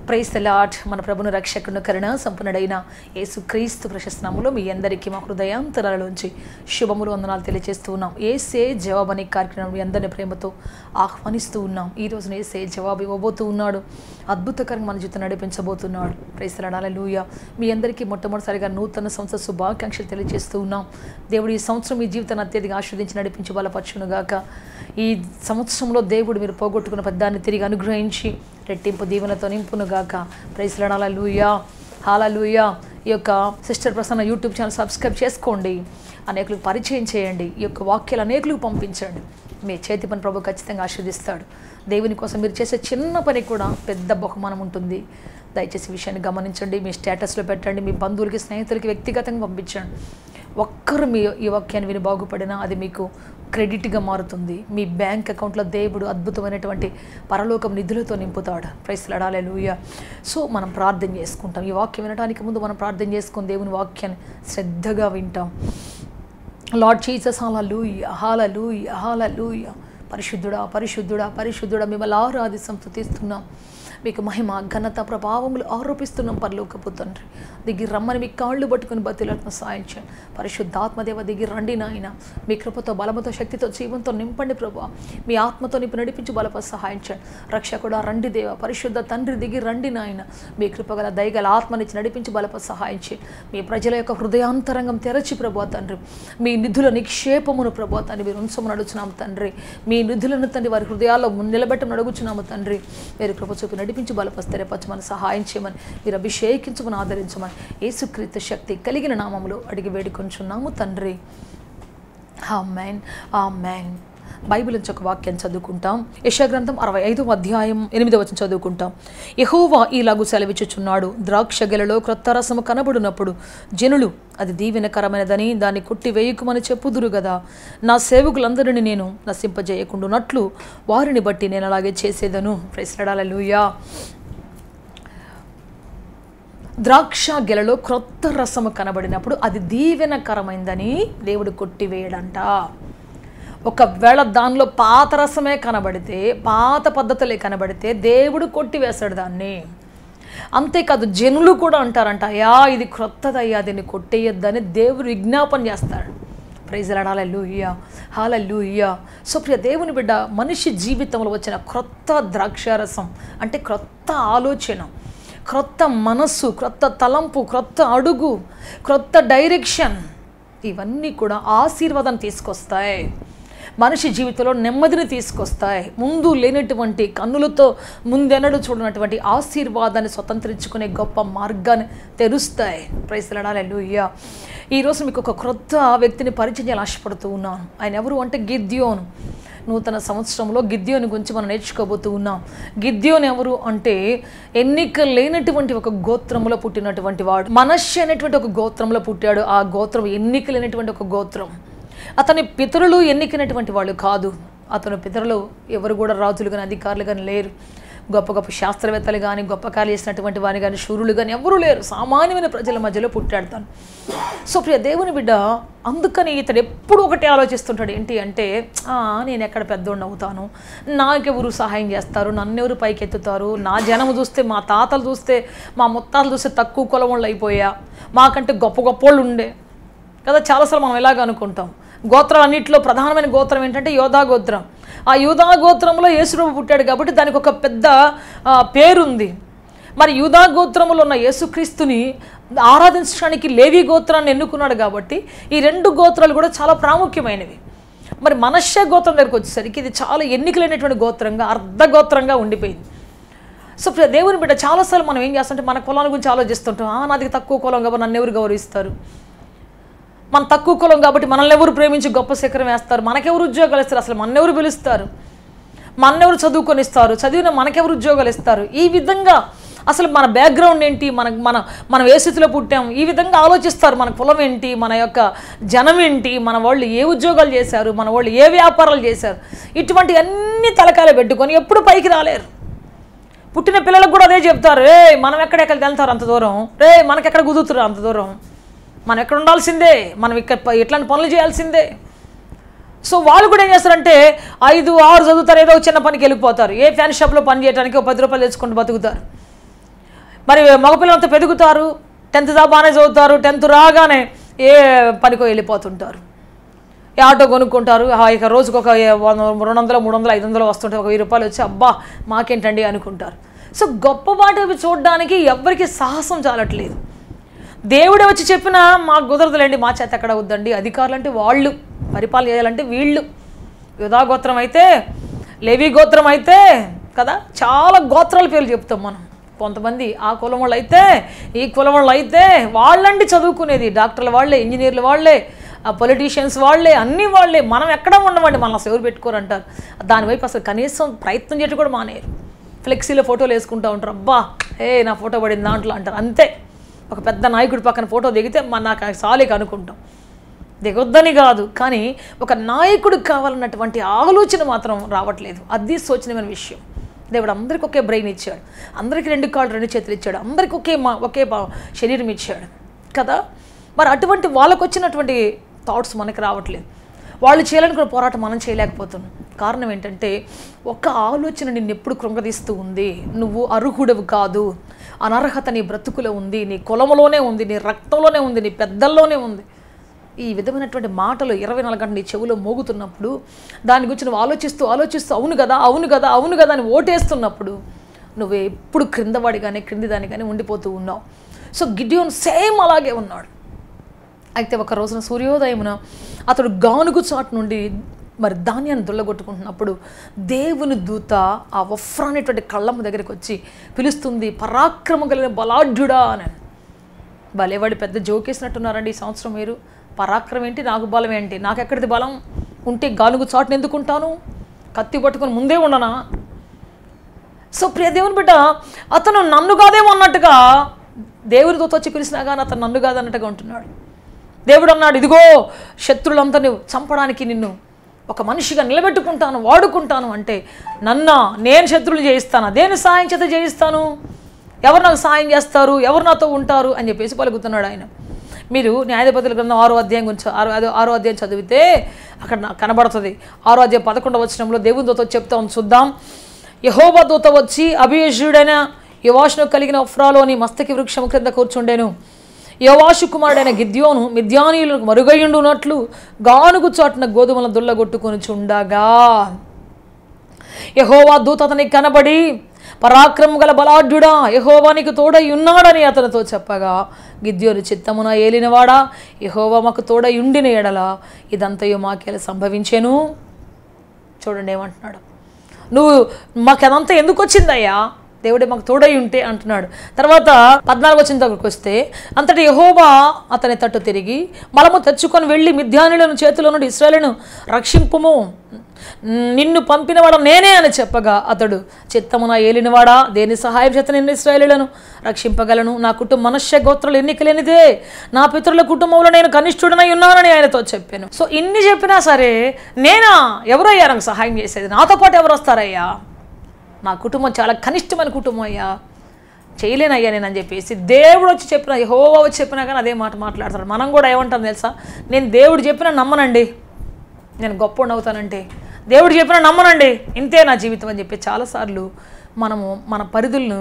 Praise the lord. మన ప్రభుని రక్షకుని కరుణ సంపన్నుడైన యేసుక్రీస్తు ప్రశస్త నామములో మీ అందరికీ మా హృదయాంతరాలలోంచి శుభములు వందనాలు తెలియజేస్తూ ఉన్నాం. యేసే జవాబు అనే కార్యక్రమం మీ అందరిని ప్రేమతో ఆహ్వానిస్తూ ఉన్నాం. ఈ రోజున యేసే జవాబు ఇవ్వబోతూ ఉన్నాడు. అద్భుతకరంగా మన జీవితం నడిపించబోతున్నాడు. Praise the Lord. హల్లెలూయా. మీ అందరికీ మొట్టమొదటిసారిగా నూతన సంవత్సర శుభాకాంక్షలు తెలియజేస్తూ ఉన్నాం. దేవుడు ఈ సంవత్సరం మీ జీవితాన్ని అత్యధిక ఆశీర్వదించి నడిపించి బలపరచునుగాక. ఈ సంవత్సరంలో దేవుడు మీరు పోగొట్టుకున్న పెద్దాన్ని తిరిగి అనుగ్రహించి రెట్టింపు దీవెనతో నింపునుగాక. Praise the Lord. Hallelujah. Hallelujah. ఈ యొక్క sister Prasanna YouTube channel subscribe చేసుకోండి. అనేకులకు పరిచయం చేయండి. ఈ యొక్క వాక్యాలు అనేకులకు పంపించండి. మీ చేతి పని ప్రభు ఖచ్చితంగా ఆశీర్వదిస్తాడు. దేవుని కోసం మీరు చేసే చిన్న పని కూడా పెద్ద బహుమానం ఉంటుంది. దయచేసి విషయాన్ని గమనించండి. మీ స్టేటస్లో పెట్టండి. మీ బంధువులకి స్నేహితులకి వ్యక్తిగతంగా పంపించండి. ఒక్కరు మీ ఈ వాక్యాన్ని విని బాగుపడినా అది మీకు క్రెడిట్గా మారుతుంది. మీ బ్యాంక్ అకౌంట్లో దేవుడు అద్భుతమైనటువంటి పరలోకం నిధులతో నింపుతాడు. Praise the Lord. Hallelujah. So మనం ప్రార్థన చేసుకుంటాం. ఈ వాక్యం వినడానికి ముందు మనం ప్రార్థన చేసుకుని దేవుని వాక్యాన్ని శ్రద్ధగా వింటాం. లార్డ్ జీసస్, హల్లెలూయా, హల్లెలూయా, హల్లెలూయా. పరిశుద్ధుడా, పరిశుద్ధుడా, పరిశుద్ధుడా, మిమ్మల్ని ఆరాధిస్తాం, స్తుతిస్తున్నాం. మీకు మహిమ ఘనత ప్రభావములు ఆరోపిస్తున్నాం. పరలోకపు తండ్రి దిగి రమ్మని మీ కాళ్ళు పట్టుకుని బతిలాత్మ సాయించండి. పరిశుద్ధాత్మదేవ దిగి రండి నాయన. మీ కృపతో బలముతో శక్తితో జీవంతో నింపండి ప్రభు. మీ ఆత్మతో నింపి నడిపించి బలప సహాయించండి. రక్షకుడా రండి దేవ. పరిశుద్ధ తండ్రి దిగి రండి నాయన. మీ కృపగల దయగల ఆత్మనిచ్చి నడిపించి బలప సహాయించి మీ ప్రజల యొక్క హృదయాంతరంగం తెరచి ప్రభు తండ్రి మీ నిధుల నిక్షేపమును ప్రభు తండ్రి మీరు ఉంచమని అడుగుచున్నాము తండ్రి. మీ నిధులను తండ్రి వారి హృదయాల్లో నిలబెట్టమని అడుగుచున్నాము తండ్రి. మీరు కృప చూపి నడిపించి బలపస్తరేపరచమని సహాయం చేయమని మీరు అభిషేకించమని ఆదరించమని యేసుక్రీస్తు శక్తి కలిగిన నామములో అడిగి వేడుకొంచున్నాము తండ్రి. ఆమేన్, ఆమేన్. బైబిల్ నుంచి ఒక వాక్యం చదువుకుంటాం. యెషయా గ్రంథం 65వ అధ్యాయం 8వ వచనం చదువుకుంటాం. యెహోవా ఈలాగు సెలవిచ్చుచున్నాడు, ద్రాక్ష గెలలో క్రొత్త రసము కనబడినప్పుడు జనులు అది దీవెనకరమైనదని దాన్ని కొట్టివేయకుమని చెప్పుదురు కదా. నా సేవకులందరినీ నేను నశింపజేయకుండానట్లు వారిని బట్టి నేను అలాగే చేసేదను. Praise the Lord. హల్లెలూయా. ద్రాక్ష గెలలో క్రొత్త రసము కనబడినప్పుడు అది దీవెనకరమైందని దేవుడు కొట్టివేయడంట. ఒకవేళ దానిలో పాత రసమే కనబడితే, పాత పద్ధతులే కనబడితే దేవుడు కొట్టివేస్తాడు దాన్ని. అంతేకాదు జనులు కూడా అంటారంట, అయ్యా ఇది క్రొత్తదయ్యా, దీన్ని కొట్టేయొద్దని దేవుడు విజ్ఞాపన చేస్తాడు. Praise the Lord. Hallelujah, hallelujah. So ప్రియ దేవుని బిడ్డ, మనిషి జీవితంలో వచ్చిన క్రొత్త ద్రాక్షారసం అంటే క్రొత్త ఆలోచన, క్రొత్త మనస్సు, క్రొత్త తలంపు, క్రొత్త అడుగు, క్రొత్త డైరెక్షన్, ఇవన్నీ కూడా ఆశీర్వాదాన్ని తీసుకొస్తాయి. మనిషి జీవితంలో నెమ్మదిని తీసుకొస్తాయి. ముందు లేనటువంటి, కన్నులతో ముందెన్నడూ చూడనటువంటి ఆశీర్వాదాన్ని స్వతంత్రించుకునే గొప్ప మార్గాన్ని తెరుస్తాయి. Praise the Lord. హల్లెలూయా. ఈరోజు మీకు ఒక క్రొత్త వ్యక్తిని పరిచయం చేయాలని ఆశపడుతూ ఉన్నాను. ఆయన ఎవరు అంటే గిద్యోను. నూతన సంవత్సరంలో గిద్యోని గురించి మనం నేర్చుకోబోతూ ఉన్నాం. గిద్యోని ఎవరు అంటే ఎన్నిక లేనటువంటి ఒక గోత్రంలో పుట్టినటువంటి వాడు. మనష్య అనేటువంటి ఒక గోత్రంలో పుట్టాడు. ఆ గోత్రం ఎన్నిక లేనటువంటి ఒక గోత్రం. అతని పితరులు ఎన్నికైనటువంటి వాళ్ళు కాదు. అతని పితరులు ఎవరు కూడా రాజులు కానీ అధికారులు కానీ లేరు. గొప్ప గొప్ప శాస్త్రవేత్తలు కానీ, గొప్ప కార్యాలు చేసినటువంటి వారిని కానీ, శూరులు కానీ ఎవరూ లేరు. సామాన్యమైన ప్రజల మధ్యలో పుట్టాడు తను. సో ప్రియ దేవుని బిడ్డ, అందుకని ఇతడు ఎప్పుడు ఒకటి ఆలోచిస్తుంటాడు. ఏంటి అంటే, నేను ఎక్కడ పెద్దోడిని అవుతాను, నాకెవరు సహాయం చేస్తారు, నన్నెవరు పైకెత్తుతారు, నా జనము చూస్తే, మా తాతలు చూస్తే, మా ముత్తాతలు చూస్తే తక్కువ కులం వాళ్ళు అయిపోయా, మాకంటే గొప్ప గొప్ప వాళ్ళు ఉండే కదా. చాలాసార్లు మనం ఎలాగ అనుకుంటాం. గోత్రాలన్నింటిలో ప్రధానమైన గోత్రం ఏంటంటే యోధా గోత్రం. ఆ యూదా గోత్రంలో యేసుప్రభు పుట్టాడు కాబట్టి దానికి ఒక పెద్ద పేరుంది. మరి యూదా గోత్రంలో ఉన్న యేసుక్రీస్తుని ఆరాధించడానికి లేవి గోత్రాన్ని ఎన్నుకున్నాడు కాబట్టి ఈ రెండు గోత్రాలు కూడా చాలా ప్రాముఖ్యమైనవి. మరి మనష్య గోత్రం దగ్గరికి వచ్చేసరికి ఇది చాలా ఎన్నికలైనటువంటి గోత్రంగా, అర్ధగోత్రంగా ఉండిపోయింది. సో దేవుని బిడ్డ, చాలాసార్లు మనం ఏం చేస్తుంటే మన కులాల గురించి ఆలోచిస్తుంటాం. నాది తక్కువ కులం కాబట్టి నన్ను ఎవరు గౌరవిస్తారు, మన తక్కువ కులం కాబట్టి మనల్ని ఎవరు ప్రేమించి గొప్ప శిఖరం వేస్తారు, మనకెవరు ఉద్యోగాలు ఇస్తారు, అసలు మనెవరు పిలుస్తారు, మనెవరు చదువుకొని ఇస్తారు, చదివిన మనకెవరు ఉద్యోగాలు ఇస్తారు, ఈ విధంగా అసలు మన బ్యాక్గ్రౌండ్ ఏంటి, మనం ఏ స్థితిలో పుట్టాం, ఈ విధంగా ఆలోచిస్తారు. మన కులం ఏంటి, మన యొక్క జనం ఏంటి, మన వాళ్ళు ఏ ఉద్యోగాలు చేశారు, మన వాళ్ళు ఏ వ్యాపారాలు చేశారు, ఇటువంటి అన్ని తలకాయలు పెట్టుకొని ఎప్పుడు పైకి రాలేరు. పుట్టిన పిల్లలకు కూడా అదే చెప్తారు, మనం ఎక్కడెక్కడ వెళ్తారు అంత దూరం, మనకెక్కడ కుదురుతారు అంత దూరం, మనం ఎక్కడ ఉండాల్సిందే, మనం ఇక్కడ ఎట్లాంటి పనులు చేయాల్సిందే. సో వాళ్ళు కూడా ఏం చేస్తారంటే 5-6 చదువుతారు, ఏదో చిన్న పనికి వెళ్ళిపోతారు. ఏ ఫ్యాన్ షాప్లో పని చేయడానికి 10 రూపాయలు తెచ్చుకుంటూ బతుకుతారు. మరి మగపిల్లలంతా పెరుగుతారు, 10th దా బాగానే చదువుతారు, 10th రాగానే ఏ పనికో వెళ్ళిపోతుంటారు, ఏ ఆటో కొనుక్కుంటారు. ఇక రోజుకు ఒక 200, 300, 500 వస్తుంటే ఒక 1000 రూపాయలు వచ్చి అబ్బా మాకేంటండి అనుకుంటారు. సో గొప్ప మాట చూడడానికి ఎవరికి సాహసం చాలట్లేదు. దేవుడే వచ్చి చెప్పినా మాకు కుదరదులేండి, మా చేత ఎక్కడ వద్దండి. అధికారులు అంటే వాళ్ళు, పరిపాలన చేయాలంటే వీళ్ళు. యూదా గోత్రం అయితే, లేవి గోత్రం అయితే కదా, చాలా గోత్రాల పేర్లు చెప్తాం మనం. కొంతమంది ఆ కులం వాళ్ళు అయితే, ఈ కులం వాళ్ళు అయితే, వాళ్ళండి చదువుకునేది. డాక్టర్లు వాళ్ళే, ఇంజనీర్లు వాళ్ళే, పొలిటీషియన్స్ వాళ్ళే, అన్నీ వాళ్ళే. మనం ఎక్కడ ఉండమండి, మనల్ని అసలు ఎవరు పెట్టుకోరంటారు. దానివైపు అసలు కనీసం ప్రయత్నం చేయడం కూడా మానేరు. ఫ్లెక్సీలో ఫోటోలు వేసుకుంటూ ఉంటారు, అబ్బా నా ఫోటో పడింది దాంట్లో అంటారు. అంతే, ఒక పెద్ద నాయకుడి పక్కన ఫోటో దిగితే నాకు సాలికి అనుకుంటాం. దిగొద్దని కాదు, కానీ ఒక నాయకుడికి కావాలన్నటువంటి ఆలోచన మాత్రం రావట్లేదు. అది శోచనీయమైన విషయం. దేవుడు అందరికీ ఒకే బ్రెయిన్ ఇచ్చాడు, అందరికీ 2 కాళ్ళు 2 చేతులు ఇచ్చాడు, అందరికీ ఒకే శరీరం ఇచ్చాడు కదా. మరి అటువంటి వాళ్ళకు వచ్చినటువంటి థాట్స్ మనకి రావట్లేదు. వాళ్ళు చేయాలనుకున్న పోరాటం మనం చేయలేకపోతున్నాం. కారణం ఏంటంటే, ఒక ఆలోచన నిన్ను ఎప్పుడు కృంగదీస్తూ ఉంది. నువ్వు అర్హుడవు కాదు, అనర్హత నీ బ్రతుకులో ఉంది, నీ కులంలోనే ఉంది, నీ రక్తంలోనే ఉంది, నీ పెద్దల్లోనే ఉంది. ఈ విధమైనటువంటి మాటలు 24 గంటలు నీ చెవిలో మోగుతున్నప్పుడు, దాని గురించి నువ్వు ఆలోచిస్తూ అవును కదా అవును కదా అవును కదా అని ఓటేస్తున్నప్పుడు, నువ్వు ఎప్పుడు క్రిందవాడి కానీ క్రిందిదాని కానీ ఉండిపోతూ ఉన్నావు. సో గిడియోన్ సేమ్ అలాగే ఉన్నాడు. అయితే ఒక రోజున సూర్యోదయమున అతడు గానుగు చాటు నుండి మరి ధాన్యాన్ని దుల్లగొట్టుకుంటున్నప్పుడు దేవుని దూత ఆ వఫ్రా అనేటువంటి కళ్ళమ్మ దగ్గరికి వచ్చి పిలుస్తుంది, పరాక్రమం కలిగిన బలాఢ్యుడా అని. భలేవాడి పెద్ద జోకేసినట్టున్నారండి ఈ సంవత్సరం. మీరు పరాక్రమం ఏంటి, నాకు బలం ఏంటి, నాకు ఎక్కడిది బలం ఉంటే గానుగు చాటును ఎందుకుంటాను, కత్తి పట్టుకొని ముందే ఉండనా? సో ప్రియ దేవుని బిడ్డ, అతను నన్ను కాదేమో అన్నట్టుగా దేవుని దూత వచ్చి పిలిచినా కానీ అతను నన్ను కాదన్నట్టుగా ఉంటున్నాడు. దేవుడు అన్నాడు, ఇదిగో శత్రులందరినీ చంపడానికి నిన్ను ఒక మనిషిగా నిలబెట్టుకుంటాను, వాడుకుంటాను అంటే, నేను శత్రువులు జయిస్తాను, దేని సహాయం చేత జయిస్తాను, ఎవరు నాకు సహాయం చేస్తారు, ఎవరు నాతో ఉంటారు అని చెప్పేసి పలుకుతున్నాడు ఆయన. మీరు న్యాయాధిపతుల గ్రంథం 6వ అధ్యాయం గురించి 6వ అధ్యాయం చదివితే అక్కడ కనబడుతుంది. 6వ అధ్యాయం 11వ వచనంలో దేవుని దూత చెప్తాం, చూద్దాం. యెహోవా దూత వచ్చి అబీయజుడైన యోవాషును కలిగిన ఒఫ్రాలోని మస్తకి వృక్షం క్రింద కూర్చుండెను. యోవాషు కుమారుడైన గిద్యోను మిద్యానీయులకు మరుగయుండునట్లు గానుగు చాటున గోధుమల దుల్లగొట్టుకొని చుండగా, యెహోవా దూత అతనికి కనబడి, పరాక్రమం గల బలాఢ్యుడా, యెహోవా నీకు తోడై ఉన్నాడని అతనితో చెప్పగా, గిద్యోను చిత్తమున ఏలినవాడా, యెహోవా మాకు తోడై ఉండిన ఎడల ఇదంతయు మాకేలా సంభవించెను. చూడండి ఏమంటున్నాడు, నువ్వు మాకదంతా ఎందుకు వచ్చిందయ్యా, దేవుడే మాకు తోడై ఉంటే అంటున్నాడు. తర్వాత 14వ వచనం దగ్గరికి వస్తే, అంతటి యెహోవా అతని తట్టు తిరిగి, మలము తెచ్చుకొని వెళ్ళి మిద్యానీయులను చేతిలో నుండి ఇశ్రాయేలును రక్షింపుము, నిన్ను పంపినవాడు నేనే అని చెప్పగా, అతడు చిత్తమున ఏలినవాడా, దేని సహాయం చేత నిన్ను ఇశ్రాయేలులను రక్షింపగలను, నా కుటుంబ మనుష్య గోత్రాలు ఎన్నికలేనిదే, నా పితరుల కుటుంబంలో నేను కనిష్ఠుడనై ఉన్నానని ఆయనతో చెప్పాను. సో ఇన్ని చెప్పినా సరే, నేనా, ఎవరయ్యా నాకు సహాయం చేసేది, నాతో పాటు ఎవరు వస్తారయ్యా, నా కుటుంబం చాలా కనిష్టమైన కుటుంబం అయ్యా, చేయలేనయ్యా నేను అని చెప్పేసి దేవుడు వచ్చి చెప్పినా, యెహోవా వచ్చి చెప్పినా కానీ అదే మాట మాట్లాడతాడు. మనం కూడా ఏమంటాం తెలుసా, నేను దేవుడు చెప్పినా నమ్మనండి, నేను గొప్ప అవుతానంటే, దేవుడు చెప్పినా నమ్మనండి, ఇంతే నా జీవితం అని చెప్పి చాలాసార్లు మనము మన పరిధులను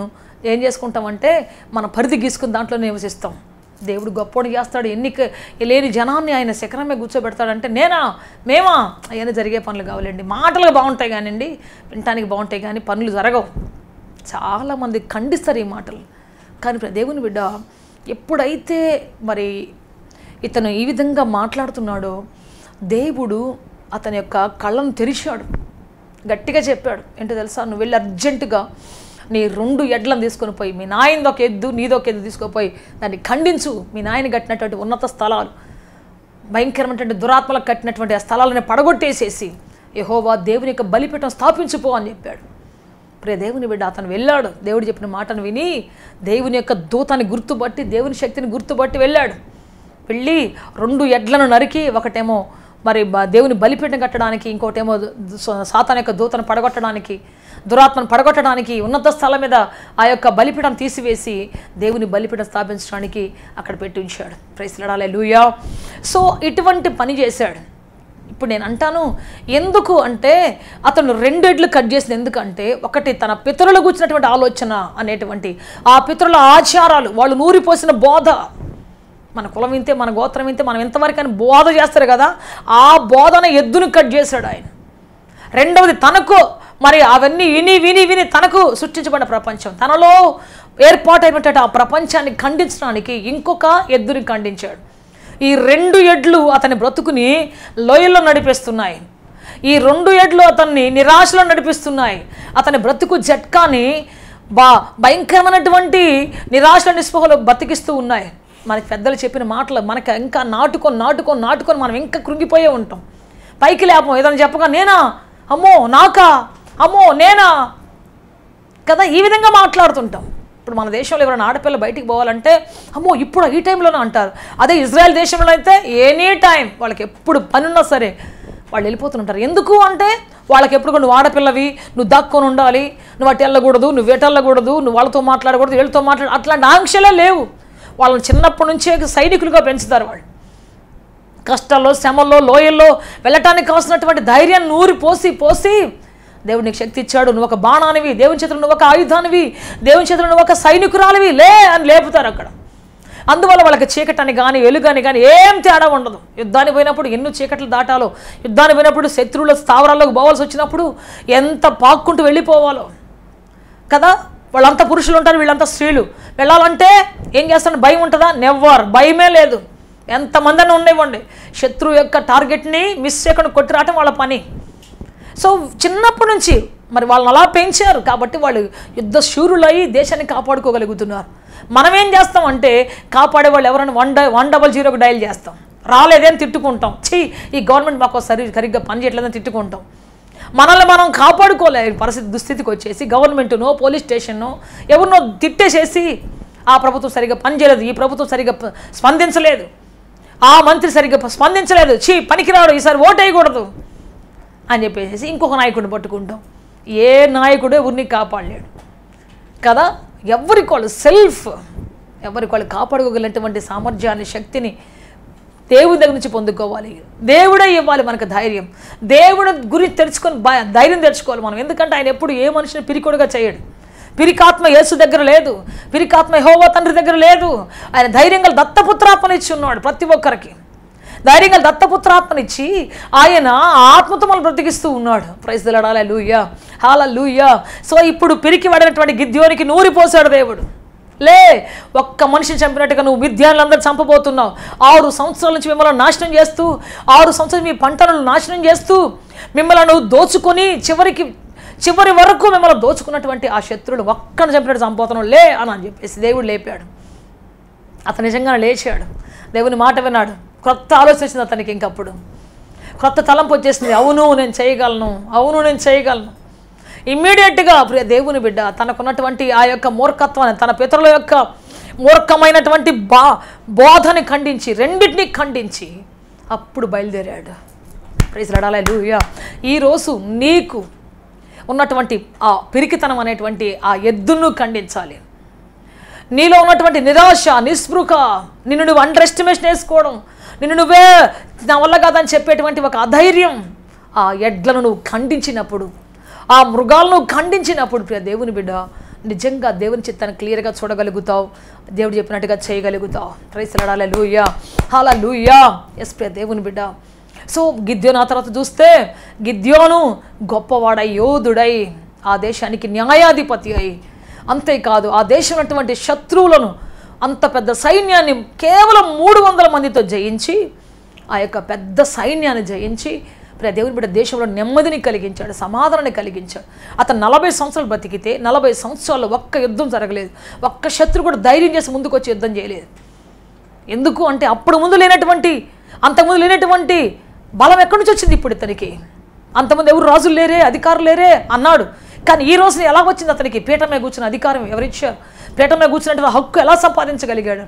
ఏం చేసుకుంటామంటే, మన పరిధి గీసుకుని దాంట్లో నివసిస్తాం. దేవుడు గొప్పని చేస్తాడు, ఎన్నిక లేని జనాన్ని ఆయన శిఖరమే కూర్చోబెడతాడంటే, మేమా అవన్నీ జరిగే పనులు కావాలండి. మాటలు బాగుంటాయి కానివ్వండి, వినటానికి బాగుంటాయి కానీ పనులు జరగవు. చాలామంది ఖండిస్తారు ఈ మాటలు. కానీ దేవుని బిడ్డ ఎప్పుడైతే మరి ఇతను ఈ విధంగా మాట్లాడుతున్నాడో, దేవుడు అతని యొక్క కళ్ళను తెరిచాడు, గట్టిగా చెప్పాడు. ఏంటో తెలుసా, నువ్వు వెళ్ళి అర్జెంటుగా నీ 2 ఎడ్లను తీసుకొని పోయి, మీ నాయనదొక ఎద్దు నీదొక ఎద్దు తీసుకుపోయి దాన్ని ఖండించు. మీ నాయన కట్టినటువంటి ఉన్నత స్థలాలు, భయంకరమైనటువంటి దురాత్మలకు కట్టినటువంటి ఆ స్థలాలను పడగొట్టేసేసి యెహోవా దేవుని యొక్క బలిపీఠం స్థాపించుపో అని చెప్పాడు. ప్రియ దేవుని బిడ్డ అతను వెళ్ళాడు. దేవుడు చెప్పిన మాటను విని దేవుని యొక్క దూతాన్ని గుర్తుపట్టి, దేవుని శక్తిని గుర్తుపట్టి వెళ్ళాడు. వెళ్ళి 2 ఎడ్లను నరికి, ఒకటేమో మరి దేవుని బలిపీఠం కట్టడానికి, ఇంకోటేమో సాతాను యొక్క దూతను పడగొట్టడానికి, దురాత్మను పడగొట్టడానికి, ఉన్నత స్థలం మీద ఆ యొక్క బలిపీఠం తీసివేసి దేవుని బలిపీఠం స్థాపించడానికి అక్కడ పెట్టి ఉంచాడు. Praise Lord, hallelujah. సో ఇటువంటి పని చేశాడు. ఇప్పుడు నేను అంటాను, ఎందుకు అంటే అతను 2 ఎడ్లు కట్ చేసింది ఎందుకంటే, ఒకటి తన పితరులకు వచ్చినటువంటి ఆలోచన అనేటువంటి ఆ పితరుల ఆచారాలు, వాళ్ళు నూరిపోసిన బోధ, మన కులం ఇంతే, మన గోత్రం ఇంతే, మనం ఎంతవరకు అని బోధ చేస్తారు కదా, ఆ బోధన ఎద్దును కట్ చేశాడు ఆయన. రెండవది తనకు మరి అవన్నీ విని విని విని తనకు సృష్టించబడిన ప్రపంచం, తనలో ఏర్పాటైనటువంటి ఆ ప్రపంచాన్ని ఖండించడానికి ఇంకొక ఎద్దుని ఖండించాడు. ఈ 2 ఎడ్లు అతని బ్రతుకుని లోయల్లో నడిపిస్తున్నాయి. ఈ 2 ఎడ్లు అతన్ని నిరాశలో నడిపిస్తున్నాయి. అతని బ్రతుకు జట్కాని భయంకరమైనటువంటి నిరాశ నిస్పృహలో బతికిస్తూ ఉన్నాయి. మనకి పెద్దలు చెప్పిన మాటలు మనకి ఇంకా నాటుకొని మనం ఇంకా కృంగిపోయే ఉంటాం. పైకి లేపం, ఏదైనా చెప్పగా నేనా, అమ్మో నాకా, అమ్మో నేనా కదా, ఈ విధంగా మాట్లాడుతుంటాం. ఇప్పుడు మన దేశంలో ఎవరైనా ఆడపిల్ల బయటికి పోవాలంటే అమ్మో ఇప్పుడు ఈ టైంలోనే అంటారు. అదే ఇజ్రాయెల్ దేశంలో అయితే ఎనీ టైం, వాళ్ళకి ఎప్పుడు పని ఉన్నా సరే వాళ్ళు వెళ్ళిపోతుంటారు. ఎందుకు అంటే వాళ్ళకి ఎప్పుడు నువ్వు ఆడపిల్లవి, నువ్వు దాక్కొని ఉండాలి, నువ్వు అటు వెళ్ళకూడదు, నువ్వు ఎటు వెళ్ళకూడదు, నువ్వు వాళ్ళతో మాట్లాడకూడదు, వీళ్ళతో అట్లాంటి ఆంక్షలే లేవు. వాళ్ళని చిన్నప్పటి నుంచే సైనికులుగా పెంచుతారు. వాళ్ళు కష్టాల్లో, శ్రమల్లో, లోయల్లో వెళ్ళటానికి కావాల్సినటువంటి ధైర్యాన్ని నూరి పోసి దేవుడు నీకు శక్తి ఇచ్చాడు, నువ్వు ఒక బాణానివి, దేవుని చేతులు నువ్వు ఒక ఆయుధానివి, దేవుని చేతులు నువ్వు ఒక సైనికురాలివి, లే అని లేపుతారు అక్కడ. అందువల్ల వాళ్ళకి చీకటని కానీ వెలుగని కానీ ఏం తేడా ఉండదు. యుద్ధానికి పోయినప్పుడు ఎన్నో చీకట్లు దాటాలో, యుద్ధానికి పోయినప్పుడు శత్రువుల స్థావరాల్లోకి పోవాల్సి వచ్చినప్పుడు ఎంత పాక్కుంటూ వెళ్ళిపోవాలో కదా. వాళ్ళంతా పురుషులు ఉంటారు, వీళ్ళంతా స్త్రీలు. వెళ్ళాలంటే ఏం చేస్తాను, భయం ఉంటుందా? నెవ్వర్, భయమే లేదు. ఎంతమంది అని ఉండేవ్వండి, శత్రువు యొక్క టార్గెట్ని మిస్ చేయకుండా కొట్టి రావటం వాళ్ళ పని. సో చిన్నప్పటి నుంచి మరి వాళ్ళని అలా పెంచారు కాబట్టి వాళ్ళు యుద్ధ శూరులయ్యి దేశాన్ని కాపాడుకోగలుగుతున్నారు. మనం ఏం చేస్తామంటే కాపాడే వాళ్ళు ఎవరైనా 100కు డయల్ చేస్తాం, రాలేదేని తిట్టుకుంటాం, ఈ గవర్నమెంట్ మాకు సరిగ్గా పని చేయట్లేదని తిట్టుకుంటాం. మనల్ని మనం కాపాడుకోలే పరిస్థితి దుస్థితికి వచ్చేసి గవర్నమెంట్నో పోలీస్ స్టేషన్నో ఎవరినో తిట్టేసేసి ఆ ప్రభుత్వం సరిగ్గా పనిచేయలేదు, ఈ ప్రభుత్వం సరిగ్గా స్పందించలేదు, ఆ మంత్రి సరిగ్గా స్పందించలేదు, పనికిరాడు, ఈసారి ఓటు వేయకూడదు అని చెప్పేసి ఇంకొక నాయకుడిని పట్టుకుంటాం. ఏ నాయకుడు ఎవరిని కాపాడలేడు కదా. ఎవరికి వాళ్ళు కాపాడుకోగలిగినటువంటి సామర్థ్యాన్ని, శక్తిని దేవుడి దగ్గర నుంచి పొందుకోవాలి. దేవుడే ఇవ్వాలి మనకు ధైర్యం. దేవుడి గురించి తెలుసుకొని ధైర్యం తెచ్చుకోవాలి మనం. ఎందుకంటే ఆయన ఎప్పుడు ఏ మనిషిని పిరికొడుగా చేయడు. పిరికాత్మ యేసు దగ్గర లేదు, పిరికాత్మ యెహోవా తండ్రి దగ్గర లేదు. ఆయన ధైర్యంగా దత్తపుత్రాత్మనిచ్చి ఉన్నాడు. ప్రతి ఒక్కరికి ధైర్యంగా దత్తపుత్రాత్మనిచ్చి ఆయన ఆత్మతో మనం బ్రతికిస్తూ ఉన్నాడు. Praise the Lord, hallelujah, hallelujah. So ఇప్పుడు పిరికి పడినటువంటి గిద్యోనికి నూరిపోసాడు దేవుడు. లే, ఒక్క మనిషిని చంపినట్టుగా నువ్వు మిద్యానులందరూ చంపబోతున్నావు. 6 సంవత్సరాల నుంచి మిమ్మల్ని నాశనం చేస్తూ, 6 సంవత్సరాలు మీ పంటలను నాశనం చేస్తూ, మిమ్మల్ని నువ్వు దోచుకొని చివరి వరకు మిమ్మల్ని దోచుకున్నటువంటి ఆ శత్రువులు ఒక్కని చంపినట్టు చంపుతున్నావు, లే అని చెప్పేసి దేవుడు లేపాడు. అతను నిజంగానే లేచాడు, దేవుని మాట విన్నాడు. క్రొత్త ఆలోచన వచ్చింది అతనికి. ఇంకప్పుడు క్రొత్త తలంపు వచ్చేసింది. అవును నేను చేయగలను. ఇమ్మీడియట్గా ప్రియ దేవుని బిడ్డ తనకున్నటువంటి ఆ యొక్క మూర్ఖత్వాన్ని, తన పితరుల యొక్క మూర్ఖమైనటువంటి బోధని ఖండించి, రెండింటినీ ఖండించి అప్పుడు బయలుదేరాడు. Praise the Lord, hallelujah. ఈరోజు నీకు ఉన్నటువంటి ఆ పిరికితనం అనేటువంటి ఆ ఎద్దును ఖండించాలి. నీలో ఉన్నటువంటి నిరాశ, నిస్పృహ, నిన్ను నువ్వు అండర్ ఎస్టిమేషన్ వేసుకోవడం, నిన్ను నువ్వే నా వల్ల కాదని చెప్పేటువంటి ఒక అధైర్యం, ఆ ఎడ్లను నువ్వు ఖండించినప్పుడు, ఆ మృగాలను ఖండించినప్పుడు ప్రియ దేవుని బిడ్డ నిజంగా దేవుని చిత్తాన్ని క్లియర్గా చూడగలుగుతావు. దేవుడు చెప్పినట్టుగా చేయగలుగుతావు. Praise the Lord, hallelujah, hallelujah. Yes ప్రియ దేవుని బిడ్డ. సో గిద్యోను ఆ తర్వాత చూస్తే గిద్యోను గొప్పవాడై, యోధుడై, ఆ దేశానికి న్యాయాధిపతి అయి, అంతేకాదు ఆ దేశం ఉన్నటువంటి శత్రువులను, అంత పెద్ద సైన్యాన్ని కేవలం 300 మందితో జయించి, ఆ యొక్క పెద్ద సైన్యాన్ని జయించి ప్రియ దేవుని బిడ్డ దేశంలో నెమ్మదిని కలిగించాడు, సమాధానాన్ని కలిగించాడు. అతను 40 సంవత్సరాలు బతికితే 40 సంవత్సరాల్లో ఒక్క యుద్ధం జరగలేదు. ఒక్క శత్రువు కూడా ధైర్యం చేసి ముందుకు వచ్చి యుద్ధం చేయలేదు. ఎందుకు అంటే అంతకుముందు లేనటువంటి బలం ఎక్కడి నుంచి వచ్చింది ఇప్పుడు ఇతనికి? అంతమంది ఎవరు రాజులు లేరే, అధికారులు లేరే అన్నాడు. కానీ ఈ రోజున ఎలా వచ్చింది అతనికి? పీఠం మీద కూర్చున్న అధికారం ఎవరిచ్చారు? పీఠం మీద కూర్చున్నటువంటి హక్కు ఎలా సంపాదించగలిగాడు?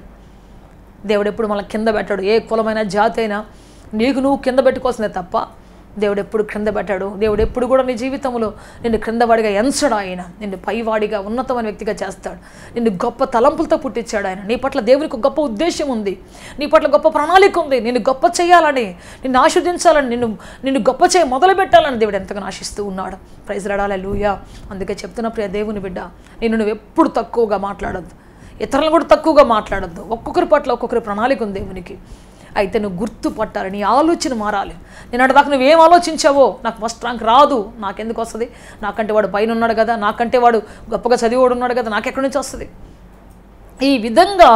దేవుడు ఎప్పుడు మనల్ని కింద పెట్టాడు. ఏ కులమైన జాతి అయినా నీకు నువ్వు కింద పెట్టుకోవాల్సిందే తప్ప దేవుడు ఎప్పుడు క్రింద పెట్టాడు. దేవుడు ఎప్పుడు కూడా నీ జీవితంలో నిన్ను క్రిందవాడిగా ఎంచడు. ఆయన నిన్ను పైవాడిగా ఉన్నతమైన వ్యక్తిగా చేస్తాడు. నిన్ను గొప్ప తలంపులతో పుట్టించాడు ఆయన. నీ పట్ల దేవునికి గొప్ప ఉద్దేశం ఉంది, నీ పట్ల గొప్ప ప్రణాళిక ఉంది. నిన్ను గొప్ప చేయాలని, నిన్ను ఆశీర్వదించాలని, నిన్ను గొప్ప మొదలు పెట్టాలని దేవుడు ఎంతగానో ఆశిస్తూ ఉన్నాడు. Praise Lord, hallelujah. అందుకే చెప్తున్నా ప్రియ దేవుని బిడ్డ, నువ్వు ఎప్పుడు తక్కువగా మాట్లాడొద్దు, ఇతరులను కూడా తక్కువగా మాట్లాడొద్దు. ఒక్కొక్కరి పట్ల ఒక్కొక్కరి ప్రణాళిక ఉంది దేవునికి. అయితే నువ్వు గుర్తుపట్టాలి, నీ ఆలోచన మారాలి. నేను అటుదాకా నువ్వేం ఆలోచించావో, నాకు ఫస్ట్ ర్యాంక్ రాదు, నాకెందుకు వస్తుంది, నాకంటే వాడు పైన ఉన్నాడు కదా, నాకంటే వాడు గొప్పగా చదివాడు ఉన్నాడు కదా, నాకెక్కడి నుంచి వస్తుంది. ఈ విధంగా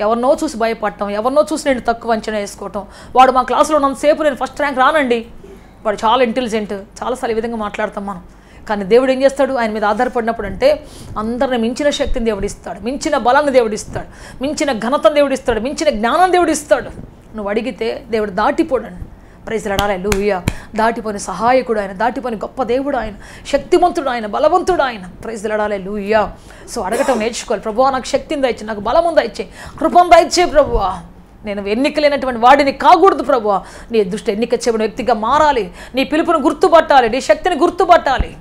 ఎవరినో చూసి భయపడటం, ఎవరినో చూసి నేను తక్కువ అంచనా వేసుకోవటం. వాడు మా క్లాసులో ఉన్నంతసేపు నేను ఫస్ట్ ర్యాంక్ రానండి, వాడు చాలా ఇంటెలిజెంట్, చాలాసార్లు ఈ విధంగా మాట్లాడతాం మనం. కానీ దేవుడు ఏం చేస్తాడు, ఆయన మీద ఆధారపడినప్పుడు అంటే అందరిని మించిన శక్తిని దేవుడిస్తాడు, మించిన బలాన్ని దేవుడిస్తాడు, మించిన ఘనతను దేవుడిస్తాడు, మించిన జ్ఞానం దేవుడిస్తాడు. నువ్వు అడిగితే దేవుడు దాటిపోడండి. ప్రైజ్ లార్డ్, హల్లెలూయా. దాటిపోని సహాయకుడు ఆయన, దాటిపోని గొప్ప దేవుడు ఆయన, శక్తిమంతుడు ఆయన, బలవంతుడు ఆయన. Praise Lord, hallelujah. సో అడగటం నేర్చుకోవాలి. ప్రభువా నాకు శక్తిని దయచే, నాకు బలమును దయచే, కృపను దయచే ప్రభువా. నేను ఎన్నికలేనటువంటి వాడిని కాకూడదు ప్రభువా. నీ దృష్టి ఎన్నిక చేయబడిన వ్యక్తిగా మారాలి. నీ పిలుపును గుర్తుపట్టాలి, నీ శక్తిని గుర్తుపట్టాలి,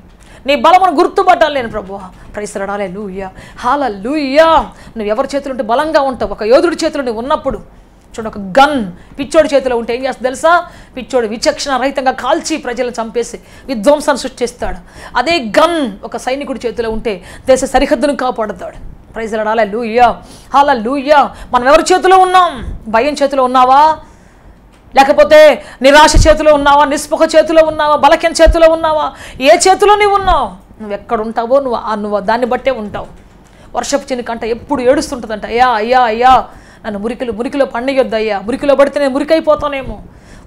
నీ బలమును గుర్తుపట్టాలి నేను ప్రభువా. ప్రైజ్ లార్డ్, హల్లెలూయా, హల్లెలూయా. నువ్వు ఎవరి చేతులు ఉంటే బలంగా ఉంటావు. ఒక యోధుడి చేతులు నువ్వు ఉన్నప్పుడు చూడు, ఒక గన్ పిచ్చోడి చేతిలో ఉంటే ఏం చేస్తుంది తెలుసా? పిచ్చోడు విచక్షణ రహితంగా కాల్చి ప్రజలను చంపేసి విధ్వంసాన్ని సృష్టిస్తాడు. అదే గన్ ఒక సైనికుడి చేతిలో ఉంటే దేశ సరిహద్దును కాపాడుతాడు. ప్రైజ్ లార్డ్, హల్లెలూయా, హల్లెలూయా. మనం ఎవరి చేతిలో ఉన్నాం? భయం చేతిలో ఉన్నావా? లేకపోతే నిరాశ చేతిలో ఉన్నావా? నిస్పృహ చేతిలో ఉన్నావా? బలహీన చేతిలో ఉన్నావా? ఏ చేతిలో నీవు ఉన్నావు? నువ్వు ఎక్కడ ఉంటావో నువ్వు దాన్ని బట్టే ఉంటావు. వర్షపు చినుకంట ఎప్పుడు ఏడుస్తుంటుందంట, అయ్యా అయ్యా అయ్యా నన్ను మురికిలో పండియొద్దు అయ్యా, మురికిలో పడితే నేను మురికైపోతానేమో,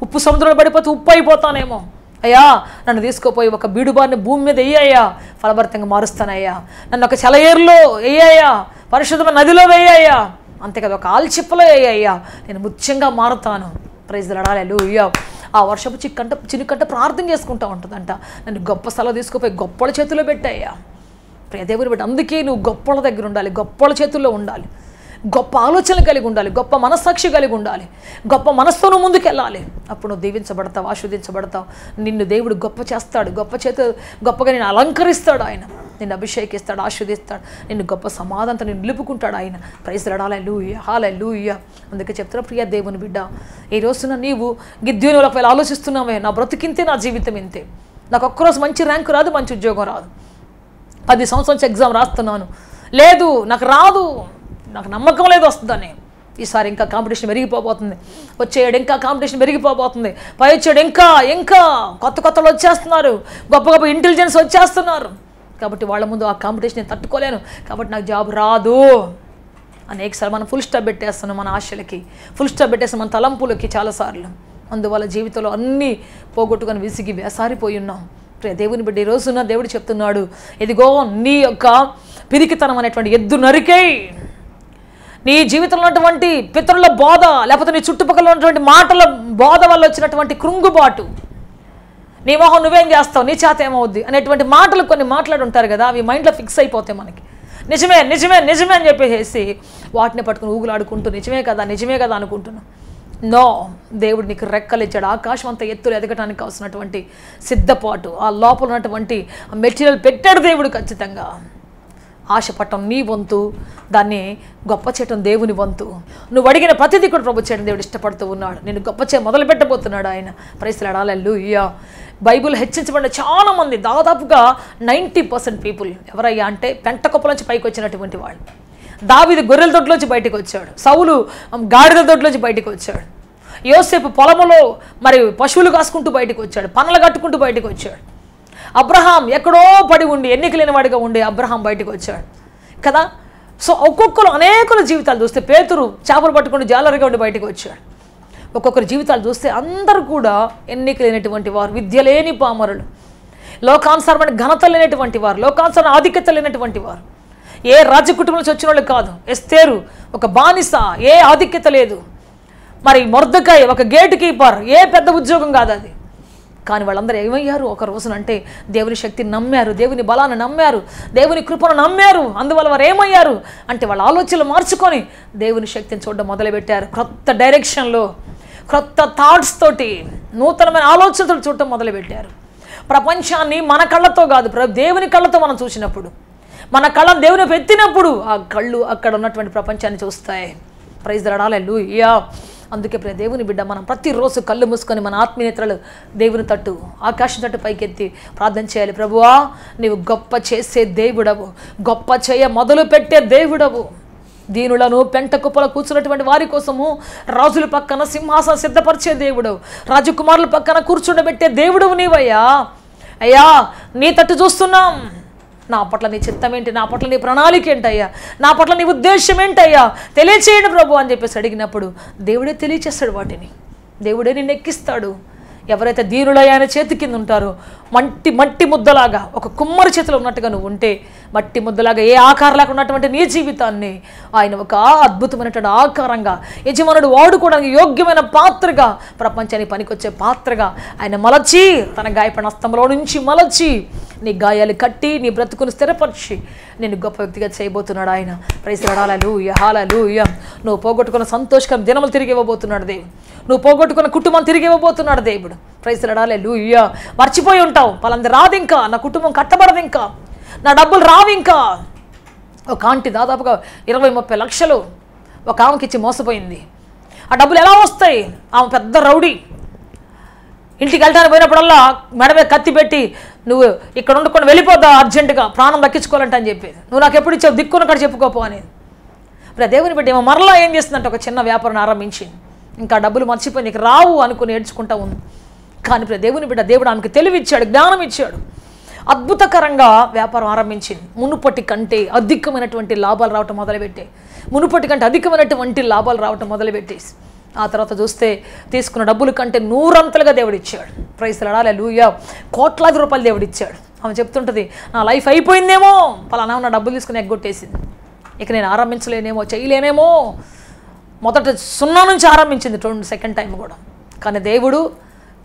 ఉప్పు సముద్రంలో పడిపోతే ఉప్పు అయిపోతానేమో, అయ్యా నన్ను తీసుకుపోయి ఒక బీడుబారిని భూమి మీద వేయ్యా, ఫలభరితంగా మారుస్తానయ్యా, నన్ను ఒక సెలయేరులో వేయ్యా, పరిశుద్ధమైన నదిలో వేయ్యా, అంతేకాదు ఒక ఆల్చిప్పలో వేయ్యా, నేను ముత్యంగా మారుతాను. ప్రైజ్ లార్డ్, హల్లెలూయా. ఆ వర్షపు చినుకంట ప్రార్థన చేసుకుంటూ ఉంటుందంట, నన్ను గొప్ప స్థలం తీసుకుపోయి గొప్పల చేతుల్లో పెట్టాయ్యా. ప్రియ దేవుని బట్టి అందుకే నువ్వు గొప్పల దగ్గర ఉండాలి, గొప్పల చేతుల్లో ఉండాలి, గొప్ప ఆలోచనలు కలిగి ఉండాలి, గొప్ప మనస్సాక్షి కలిగి ఉండాలి, గొప్ప మనస్సుతో నువ్వు ముందుకెళ్ళాలి. అప్పుడు నువ్వు దీవించబడతావు, ఆశీర్వదించబడతావు. నిన్ను దేవుడు గొప్ప చేస్తాడు, గొప్పగా నేను అలంకరిస్తాడు ఆయన, నిన్ను అభిషేకిస్తాడు, ఆశీర్వదిస్తాడు, నిన్ను గొప్ప సమాధానంతో నిన్ను నిలుపుకుంటాడు ఆయన. ప్రైజ్ లార్డ్, హల్లెలూయా, హల్లెలూయా. అందుకే చెప్తున్నా ప్రియ దేవుని బిడ్డ, ఈ రోజున నీవు గిద్యోను ఒకవేళ ఆలోచిస్తున్నావే, నా బ్రతికింతే, నా జీవితం ఇంతే, నాకు ఒక్కరోజు మంచి ర్యాంకు రాదు, మంచి ఉద్యోగం రాదు, 10 సంవత్సరాల నుంచి ఎగ్జామ్ రాస్తున్నాను, లేదు నాకు రాదు, నాకు నమ్మకం లేదు వస్తుందని, ఈసారి ఇంకా కాంపిటీషన్ పెరిగిపోబోతుంది, వచ్చేడు ఇంకా కాంపిటీషన్ పెరిగిపోబోతుంది, పై వచ్చేడు ఇంకా కొత్త వచ్చేస్తున్నారు, గొప్ప ఇంటెలిజెన్స్ వచ్చేస్తున్నారు, కాబట్టి వాళ్ళ ముందు ఆ కాంపిటీషన్ నేను తట్టుకోలేను, కాబట్టి నాకు జాబ్ రాదు. అనేకసార్లు మనం ఫుల్ స్టాప్ పెట్టేస్తున్నాం, మన ఆశలకి ఫుల్ స్టాప్ పెట్టేస్తాం, మన తలంపులకి చాలాసార్లు. అందువల్ల జీవితంలో అన్నీ పోగొట్టుకొని విసిగి వేసారిపోయి ఉన్నాం. దేవుని బిడ్డ ఈ రోజున దేవుడు చెప్తున్నాడు, ఇదిగో నీ యొక్క పిరికితనం అనేటువంటి ఎద్దు నరికేయ్, నీ జీవితంలో ఉన్నటువంటి పితరుల బోధ, లేకపోతే నీ చుట్టుపక్కల ఉన్నటువంటి మాటల బోధ వల్ల వచ్చినటువంటి కృంగుబాటు, నీ మొహం నువ్వేం చేస్తావు, నీ చేత ఏమవుద్ది అనేటువంటి మాటలు కొన్ని మాట్లాడుంటారు కదా, అవి మైండ్లో ఫిక్స్ అయిపోతాయి మనకి. నిజమే నిజమే నిజమే అని చెప్పేసి వాటిని పట్టుకుని ఊగులాడుకుంటూ నిజమే కదా అనుకుంటున్నాం. నో, దేవుడు నీకు రెక్కలు ఇచ్చాడు, ఆకాశం అంత ఎత్తులు ఎదగటానికి కావాల్సినటువంటి సిద్ధపాటు, ఆ లోపల ఉన్నటువంటి మెటీరియల్ పెట్టాడు దేవుడు. ఖచ్చితంగా ఆశపడటం నీ వంతు, దాన్ని గొప్ప చేయటం దేవుని వంతు. నువ్వు అడిగిన ప్రతిదీ కూడా ప్రభు చేయడం దేవుడు ఇష్టపడుతూ ఉన్నాడు. నేను గొప్ప మొదలు పెట్టబోతున్నాడు ఆయన. ప్రైజ్ లార్డ్, హల్లెలూయా. బైబిల్ హెచ్చించబడిన చాలామంది, దాదాపుగా 90% పీపుల్ ఎవరయ్యా అంటే పెంటకొప్పల నుంచి పైకి వచ్చినటువంటి వాళ్ళు. దావీదు గొర్రెల దొడ్లోంచి బయటకు వచ్చాడు, సౌలు గాడిద దొడ్లోంచి బయటకు వచ్చాడు, యోసేపు పొలములో మరి పశువులు కాసుకుంటూ బయటకు వచ్చాడు, పనులు కట్టుకుంటూ బయటకు వచ్చాడు, అబ్రహాం ఎక్కడో పడి ఉండి ఎన్నిక లేని వాడిగా ఉండి అబ్రహాం బయటకు వచ్చాడు కదా. సో ఒక్కొక్కరు అనేకుల జీవితాలు చూస్తే, పేతురు చేపలు పట్టుకుంటూ జాలరిగా ఉండి బయటకు వచ్చాడు. ఒక్కొక్కరి జీవితాలు చూస్తే అందరూ కూడా ఎన్నిక లేనటువంటి వారు, విద్య లేని పామరులు, లోకానుసారమైన ఘనత లేనటువంటి వారు, లోకానుసారమైన ఆధిక్యత లేనటువంటి వారు, ఏ రాజ్య కుటుంబం నుంచి వచ్చిన వాళ్ళు కాదు. ఎస్తేరు ఒక బానిస, ఏ ఆధిక్యత లేదు. మరి మొర్దెకై ఒక గేట్ కీపర్, ఏ పెద్ద ఉద్యోగం కాదు అది. కానీ వాళ్ళందరూ ఏమయ్యారు ఒక రోజునంటే దేవుని శక్తిని నమ్మారు, దేవుని బలాన్ని నమ్మారు, దేవుని కృపను నమ్మారు. అందువల్ల వారు ఏమయ్యారు అంటే వాళ్ళ ఆలోచనలు మార్చుకొని దేవుని శక్తిని చూడడం మొదలుపెట్టారు. కొత్త డైరెక్షన్లో, క్రొత్త థాట్స్ తోటి, నూతనమైన ఆలోచనలు చూడటం మొదలుపెట్టారు. ప్రపంచాన్ని మన కళ్ళతో కాదు, దేవుని కళ్ళతో మనం చూసినప్పుడు, మన కళ్ళను దేవుని ఎత్తినప్పుడు ఆ కళ్ళు అక్కడ ఉన్నటువంటి ప్రపంచాన్ని చూస్తాయి. Praise the Lord, hallelujah. అందుకే దేవుని బిడ్డ, మనం ప్రతిరోజు కళ్ళు మూసుకొని మన ఆత్మీయతలు దేవుని తట్టు, ఆకాశం తట్టు పైకెత్తి ప్రార్థన చేయాలి. ప్రభువా, నీవు గొప్ప చేసే దేవుడవు, గొప్ప చేయ మొదలు పెట్టే దేవుడవు. దీనులను పెంట కుప్పలో కూర్చున్నటువంటి వారి కోసము రాజుల పక్కన సింహాసనం సిద్ధపరిచే దేవుడవు, రాజకుమారుల పక్కన కూర్చుండబెట్టే దేవుడవు నీవయ్యా. అయ్యా, నీ తట్టు చూస్తున్నాం. నా పట్ల నీ చిత్తం ఏంటి, నా పట్ల నీ ప్రణాళిక ఏంటయ్యా, నా పట్ల నీ ఉద్దేశం ఏంటయ్యా, తెలియచేయండి ప్రభు అని చెప్పేసి అడిగినప్పుడు దేవుడే తెలియచేస్తాడు. వాటిని దేవుడే నిన్ను ఎక్కిస్తాడు. ఎవరైతే దీనులయ్య ఆయన చేతి కింద ఉంటారో, మట్టి ముద్దలాగా, ఒక కుమ్మరి చేతిలో ఉన్నట్టుగా నువ్వు ఉంటే, మట్టి ముద్దలాగా ఏ ఆకారంలాగా ఉన్నటువంటి నీ జీవితాన్ని ఆయన ఒక అద్భుతమైనటువంటి ఆకారంగా, యజమానుడు వాడుకోవడానికి యోగ్యమైన పాత్రగా, ప్రపంచానికి పనికొచ్చే పాత్రగా ఆయన మలచి, తన గాయపడిన హస్తంలో నుంచి మలచి, నీ గాయాలు కట్టి, నీ బ్రతుకును స్థిరపరిచి నేను గొప్ప వ్యక్తిగా చేయబోతున్నాడు ఆయన. ప్రైజ్ ది లార్డ్, హల్లెలూయా, హల్లెలూయా. నువ్వు పోగొట్టుకున్న సంతోషకరం దినములు తిరిగి ఇవ్వబోతున్నాడు దేవుడు. నువ్వు పోగొట్టుకున్న కుటుంబం తిరిగి ఇవ్వబోతున్నాడు దేవుడు. ప్రైజ్ ది లార్డ్, హల్లెలూయా. మర్చిపోయి ఉంటావు, పలాంది రాదు ఇంకా, నా కుటుంబం కట్టబడదు ఇంకా, నా డబ్బులు రావు ఇంకా. ఒక ఆంటీ దాదాపుగా 20-30 లక్షలు ఒక ఆమెకి ఇచ్చి మోసపోయింది. ఆ డబ్బులు ఎలా వస్తాయి? ఆమె పెద్ద రౌడీ. ఇంటికి వెళ్ళడానికి పోయినప్పుడల్లా మెడ మీద కత్తి పెట్టి, నువ్వు ఇక్కడ ఉండుకొని వెళ్ళిపోద్దా అర్జెంటుగా, ప్రాణం దక్కించుకోవాలంటే అని చెప్పేది. నువ్వు నాకు ఎప్పుడు ఇచ్చావు, దిక్కున్న కాడ చెప్పుకోపో అనేది. ఇప్పుడు దేవుని బట్టి ఏమో మరలా ఏం చేస్తుందంటే, ఒక చిన్న వ్యాపారం ఆరంభించింది. ఇంకా డబ్బులు మర్చిపోయి నీకు రావు అనుకుని ఏడ్చుకుంటా ఉంది. కానీ ఇప్పుడు దేవుని బిడ్డ, దేవుడు ఆమెకు తెలివి ఇచ్చాడు, జ్ఞానం ఇచ్చాడు. అద్భుతకరంగా వ్యాపారం ఆరంభించింది. మునుపటి కంటే అధికమైనటువంటి లాభాలు రావటం మొదలుపెట్టాయి. మునుపటి కంటే అధికమైనటువంటి లాభాలు రావటం మొదలుపెట్టేసి, ఆ తర్వాత చూస్తే తీసుకున్న డబ్బుల కంటే 100 అంతలుగా దేవుడు ఇచ్చాడు. ప్రైజ్ ది లార్డ్, హల్లెలూయా. కోట్లాది రూపాయలు దేవుడు ఇచ్చాడు. ఆమె చెప్తుంటుంది, నా లైఫ్ అయిపోయిందేమో, పలానా నా డబ్బులు తీసుకుని ఎగ్గొట్టేసింది, ఇక నేను ఆరంభించలేనేమో, చేయలేనేమో. మొదట 0 నుంచి ఆరంభించింది, సెకండ్ టైం కూడా. కానీ దేవుడు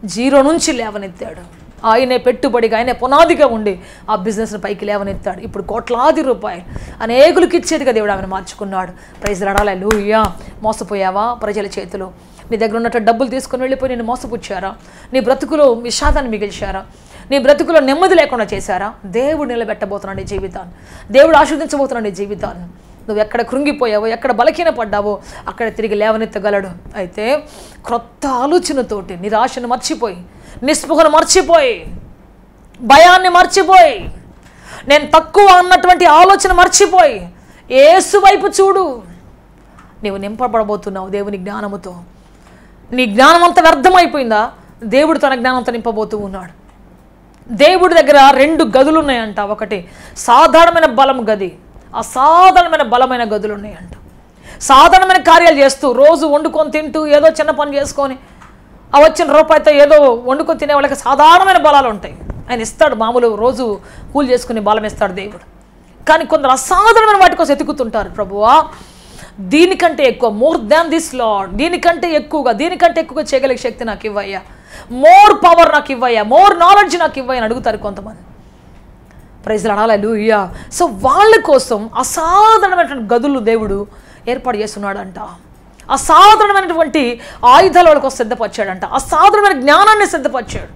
0 నుంచి లేవనెత్తాడు. ఆయనే పెట్టుబడిగా, ఆయనే పునాదిగా ఉండి ఆ బిజినెస్ని పైకి లేవనెత్తాడు. ఇప్పుడు కోట్లాది రూపాయలు అనేకులకు ఇచ్చేదిగా దేవుడు ఆమెను మార్చుకున్నాడు. ప్రైజ్ ది లార్డ్, హల్లెలూయా. మోసపోయావా? ప్రజల చేతిలో నీ దగ్గర ఉన్నట్టు డబ్బులు తీసుకుని వెళ్ళిపోయి నేను మోసపుచ్చారా? నీ బ్రతుకులో విషాదాన్ని మిగిల్చారా? నీ బ్రతుకులో నెమ్మది లేకుండా చేశారా? దేవుడు నిలబెట్టబోతున్నాడు నీ జీవితాన్ని, దేవుడు ఆశీర్వదించబోతున్నాడు నీ జీవితాన్ని. నువ్వు ఎక్కడ కృంగిపోయావో, ఎక్కడ బలహీన పడ్డావో అక్కడ తిరిగి లేవనెత్తగలడు. అయితే క్రొత్త ఆలోచనతోటి నిరాశను మర్చిపోయి, నిస్పృహను మర్చిపోయి, భయాన్ని మర్చిపోయి, నేను తక్కువ అన్నటువంటి ఆలోచన మర్చిపోయి యేసు వైపు చూడు. నీవు నింపబడబోతున్నావు దేవుని జ్ఞానముతో. నీ జ్ఞానం అంతా వ్యర్థమైపోయిందా? దేవుడు తన జ్ఞానంతో నింపబోతూ ఉన్నాడు. దేవుడి దగ్గర 2 గదులు ఉన్నాయంట. ఒకటి సాధారణమైన బలం గది, అసాధారణమైన బలమైన గదులు ఉన్నాయంట. సాధారణమైన కార్యాలు చేస్తూ, రోజు వండుకొని తింటూ, ఏదో చిన్న పని చేసుకొని ఆ వచ్చిన రూపాయితో ఏదో వండుకొని తినే వాళ్ళకి సాధారణమైన బలాలు ఉంటాయి. ఆయన ఇస్తాడు, మామూలు రోజు కూలి చేసుకుని బలం ఇస్తాడు దేవుడు. కానీ కొందరు అసాధారణమైన వాటి కోసం ఎతుకుతుంటారు. ప్రభువా, దీనికంటే ఎక్కువ, మోర్ దాన్ దిస్ లార్డ్, దీనికంటే ఎక్కువగా చేయగలిగే శక్తి నాకు ఇవ్వయ్యా, మోర్ పవర్ నాకు ఇవ్వయ్యా, మోర్ నాలెడ్జ్ నాకు ఇవ్వయ్యా అని అడుగుతారు కొంతమంది. Praise the Lord, hallelujah. So వాళ్ళ కోసం అసాధారణమైనటువంటి గదులు దేవుడు ఏర్పాటు చేస్తున్నాడంట. అసాధారణమైనటువంటి ఆయుధాలు వాళ్ళ కోసం సిద్ధపరిచాడంట. అసాధారణమైన జ్ఞానాన్ని సిద్ధపరిచాడు.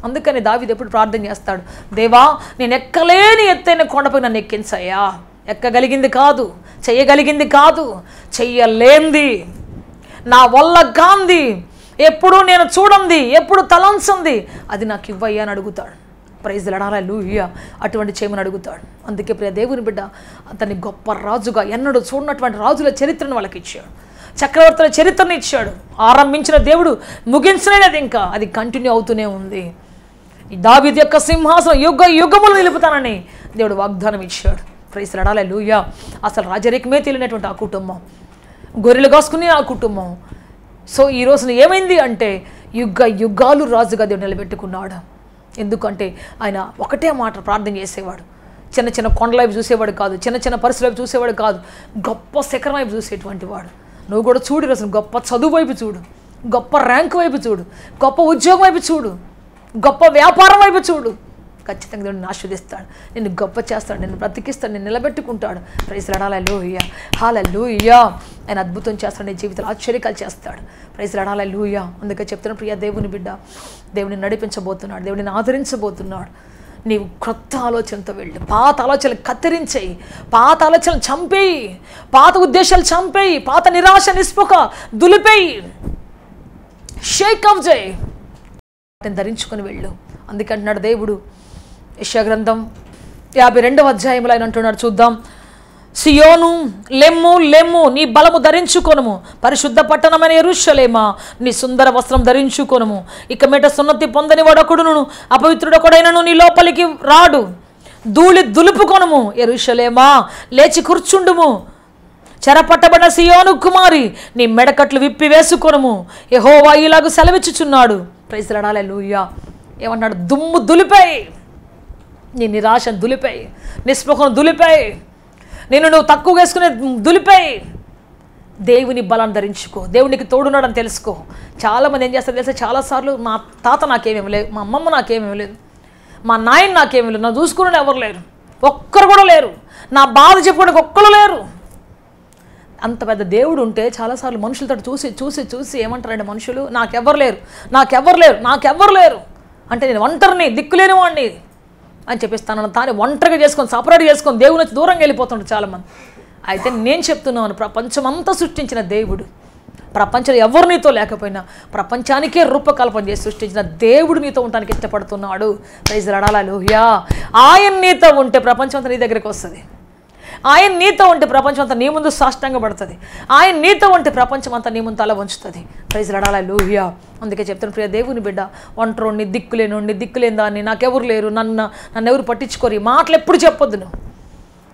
అందుకని దావీదు ఎప్పుడు ప్రార్థన చేస్తాడు, దేవా, నేను ఎక్కలేని ఎత్తైన కొండపై నన్ను ఎక్కించయ్యా. ఎక్కగలిగింది కాదు, చెయ్యగలిగింది కాదు, చెయ్యలేంది, నా వల్ల కాంది, ఎప్పుడు నేను చూడండి, ఎప్పుడు తలంచంది, అది నాకు ఇవ్వయ్యా అని అడుగుతాడు. ప్రైజ్ ది లార్డ్, హల్లెలూయా. అటువంటి చేయమని అడుగుతాడు. అందుకే ప్రియ దేవుని బిడ్డ, అతన్ని గొప్ప రాజుగా, ఎన్నడూ చూడనటువంటి రాజుల చరిత్రను వాళ్ళకి ఇచ్చాడు. చక్రవర్తుల చరిత్రను ఇచ్చాడు. ఆరంభించిన దేవుడు ముగించలేదు, ఇంకా అది కంటిన్యూ అవుతూనే ఉంది. దావీదు యొక్క సింహాసనం యుగ యుగములు నిలుపుతానని దేవుడు వాగ్దానం ఇచ్చాడు. ప్రైజ్ ది లార్డ్, హల్లెలూయా. అసలు రాజరికమే తెలియనటువంటి ఆ కుటుంబం, గొర్రెలు కాసుకుని ఆ కుటుంబం. సో ఈ రోజున ఏమైంది అంటే, యుగ యుగాలు రాజుగా దేవుడు నిలబెట్టుకున్నాడు. ఎందుకంటే ఆయన ఒకటే మాట ప్రార్థన చేసేవాడు. చిన్న చిన్న కొండల వైపు చూసేవాడు కాదు, చిన్న చిన్న పరిస్థితుల వైపు చూసేవాడు కాదు, గొప్ప శిఖరం వైపు చూసేటువంటి వాడు. నువ్వు కూడా చూడు, రోజు గొప్ప చదువు వైపు చూడు, గొప్ప ర్యాంక్ వైపు చూడు, గొప్ప ఉద్యోగం వైపు చూడు, గొప్ప వ్యాపారం వైపు చూడు, ఖచ్చితంగా దేవుడిని ఆశీర్వదిస్తాడు, నిన్ను గొప్ప చేస్తాడు, నిన్ను బ్రతికిస్తాడు, నిన్ను నిలబెట్టుకుంటాడు. Praise Lord. హల్లెలూయా, హల్లెలూయా. ఆయన అద్భుతం చేస్తాడు, నీ జీవితంలో ఆశ్చర్యకాలు చేస్తాడు. Praise Lord. హల్లెలూయా. అందుకే చెప్తున్నా ప్రియ దేవుని బిడ్డ, దేవుడిని నడిపించబోతున్నాడు, దేవుడిని ఆదరించబోతున్నాడు. నీవు కొత్త ఆలోచనతో వెళ్ళు, పాత ఆలోచనలు కత్తిరించేయి, పాత ఆలోచనలు చంపేయి, పాత ఉద్దేశాలు చంపేయి, పాత నిరాశ నిస్పృహ దులిపేయి, షేక్ ఆఫ్ చేయి, వాటిని ధరించుకొని వెళ్ళు. అందుకంటున్నాడు దేవుడు యెషయా గ్రంథం 52వ అధ్యాయంలో ఆయన అంటున్నాడు, చూద్దాం. సియోను లెమ్ము లెమ్ము, నీ బలము ధరించుకొనుము, పరిశుద్ధ పట్టణమైన యెరూషలేమా నీ సుందర వస్త్రం ధరించుకొనుము. ఇక మీట సున్నతి పొందని వాడొకడును అపవిత్రుడొకడైనను నీ లోపలికి రాడు. ధూళి దులుపుకొనుము యెరూషలేమా, లేచి కూర్చుండుము. చెరపట్టబడిన సియోను కుమారి, నీ మెడకట్లు విప్పి వేసుకొనుము. యెహోవా ఇలాగ సెలవిచ్చుచున్నాడు. Praise Lord. హల్లెలూయా. ఏమన్నాడు? దుమ్ము దులిపాయి, నీ నిరాశను దులిపాయి, నిస్పృహను దులిపాయి, నిన్ను నువ్వు తక్కువ వేసుకునే దులిపాయి. దేవుని బలాన్ని ధరించుకో, దేవునికి తోడున్నాడని తెలుసుకో. చాలామంది ఏం చేస్తారు తెలుసా, చాలాసార్లు మా తాత నాకేమేమి లేదు, మా అమ్మమ్మ నాకేమేమి లేదు, మా నాయన నాకేమీ లేదు, నా చూసుకునే ఎవరు లేరు, ఒక్కరు కూడా లేరు, నా బాధ చెప్పుకోవడానికి ఒక్కరు లేరు. అంత పెద్ద దేవుడు ఉంటే చాలాసార్లు మనుషులతో చూసి చూసి చూసి ఏమంటారంటే మనుషులు, నాకెవ్వరు లేరు, నాకెవ్వరు లేరు, నాకెవ్వరు లేరు అంటే నేను ఒంటరిని, దిక్కులేని వాడిని అని చెప్పిస్తాను. తాను ఒంటరిగా చేసుకొని సపరేట్ చేసుకొని దేవుని నుంచి దూరంగా వెళ్ళిపోతుంటారు చాలామంది. అయితే నేను చెప్తున్నాను, ప్రపంచమంతా సృష్టించిన దేవుడు, ప్రపంచంలో ఎవరు నీతో లేకపోయినా ప్రపంచానికే రూపకల్పన చేసి సృష్టించిన దేవుడు నీతో ఉండడానికి ఇష్టపడుతున్నాడు. Praise Lord. హల్లెలూయా. ఆయన నీతో ఉంటే ప్రపంచం అంతా నీ దగ్గరికి వస్తుంది. ఆయన నీతో ఉంటే ప్రపంచం అంతా నీ ముందు సాష్టాంగ పడుతుంది. ఆయన నీతో ఉంటే ప్రపంచం అంతా నీ ముందు తల వంచుతుంది. Praise Lord. హల్లెలూయా. అందుకే చెప్తాను ప్రియ దేవుని బిడ్డ, ఒంటరోని, దిక్కులేని దాన్ని, నాకెవరు లేరు, నన్ను ఎవరు పట్టించుకోరు, ఈ మాటలు ఎప్పుడు చెప్పొద్దు నువ్వు.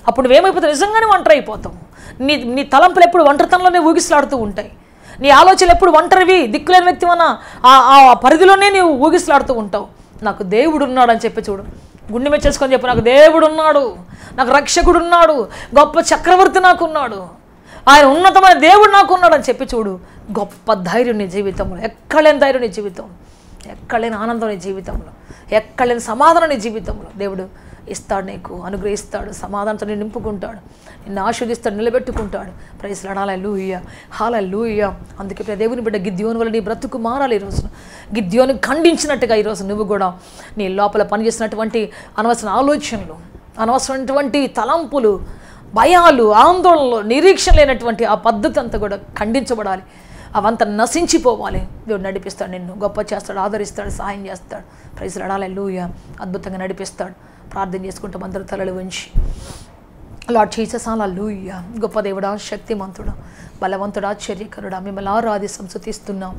అప్పుడు నువ్వేమైపోతావు, నిజంగానే ఒంటరి అయిపోతావు. నీ తలంపులు ఎప్పుడు ఒంటరితనంలోనే ఊగిసలాడుతూ ఉంటాయి. నీ ఆలోచనలు ఎప్పుడు ఒంటరివి, దిక్కులేని వ్యక్తి అన్న ఆ పరిధిలోనే నీవు ఊగిసలాడుతూ ఉంటావు. నాకు దేవుడు ఉన్నాడు అని చెప్పి చూడు, గుండె మీద చేసుకొని చెప్పు, నాకు దేవుడు ఉన్నాడు, నాకు రక్షకుడు ఉన్నాడు, గొప్ప చక్రవర్తి నాకున్నాడు, ఆయన ఉన్నతమైన దేవుడు నాకున్నాడు అని చెప్పి చూడు. గొప్ప ధైర్యం నీ జీవితంలో, ఎక్కడలేని ధైర్యం నీ జీవితంలో, ఎక్కడలేని ఆనందం నీ జీవితంలో, ఎక్కడలేని సమాధానం నీ జీవితంలో దేవుడు ఇస్తాడు, నీకు అనుగ్రహిస్తాడు, సమాధానంతో నేను నింపుకుంటాడు, నిన్ను ఆశీర్వదిస్తాడు, నిలబెట్టుకుంటాడు. Praise Lord. హల్లెలూయా, హల్లెలూయా. అందుకే దేవుని బిడ్డ, గిద్యోను వల్ల నీ బ్రతుకు మారాలి. ఈ రోజున గిద్యోను ఖండించినట్టుగా ఈరోజు నువ్వు కూడా నీ లోపల పనిచేసినటువంటి అనవసర ఆలోచనలు, అనవసరమైనటువంటి తలంపులు, భయాలు, ఆందోళనలు, నిరీక్షణ లేనటువంటి ఆ పద్ధతి అంతా కూడా ఖండించబడాలి. అవంతా నశించిపోవాలి. దేవుడు నడిపిస్తాడు, నిన్ను గొప్ప చేస్తాడు, ఆదరిస్తాడు, సహాయం చేస్తాడు. Praise Lord. హల్లెలూయా. అద్భుతంగా నడిపిస్తాడు. ప్రార్థన చేసుకుంటాం అందరూ తలలు వంచి. Lord Jesus, hallelujah. గొప్ప దేవుడా, శక్తిమంతుడా, బలవంతుడా, ఆశ్చర్యకరుడా, మిమ్మల్ని ఆరాధిస్తాం, స్తుతిస్తున్నాం.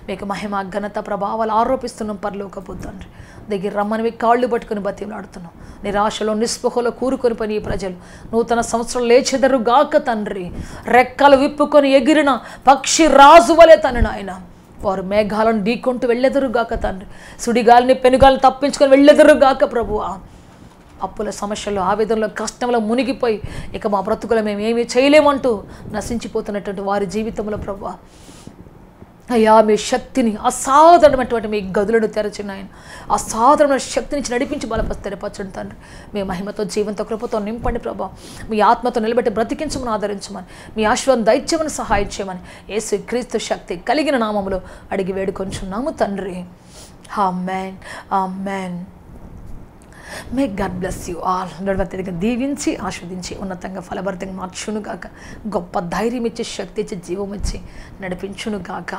మీకు మహిమ, ఘనత, ప్రభావాలు ఆరోపిస్తున్నాం. పరలోకపు తండ్రి దగ్గర రమ్మని కాళ్ళు పట్టుకుని బతిమలాడుతున్నాం. నిరాశలో, నిస్పృహలో కూరుకొని పని ఈ ప్రజలు నూతన సంవత్సరం లేచెదరు గాక తండ్రి. రెక్కలు విప్పుకొని ఎగిరిన పక్షి రాజు వలె తను ఆయన వారు మేఘాలను ఢీకొంటూ వెళ్ళెదరుగాక తండ్రి. సుడిగాలిని, పెనుగాలిని తప్పించుకొని వెళ్ళెదరుగాక ప్రభువా. అప్పుల సమస్యలు, ఆవేదనలో, కష్టంలో మునిగిపోయి ఇక మా బ్రతుకులు మేము ఏమీ చేయలేమంటూ నశించిపోతున్నటువంటి వారి జీవితంలో ప్రభువా, అయ్యా మీ శక్తిని, అసాధారణమైనటువంటి మీ గదులను తెరచిన ఆయన అసాధారణమైన శక్తిని నడిపించి బలపరచండి తండ్రి. మీ మహిమతో, జీవంతో, కృపతో నింపండి ప్రభా. మీ ఆత్మతో నిలబెట్టి బ్రతికించమని, ఆదరించమని, మీ ఆశీర్వాదం దయచేయమని, సహాయం చేయమని యేసు క్రీస్తు శక్తి కలిగిన నామములో అడిగి వేడుకొంచున్నాము తండ్రి. Amen, amen. May God bless you all. నడవతిగా దీవించి, ఆస్వాదించి, ఉన్నతంగా ఫలభరితంగా మార్చును గాక. గొప్ప ధైర్యం ఇచ్చి, శక్తి ఇచ్చి, జీవం ఇచ్చి నడిపించును గాక.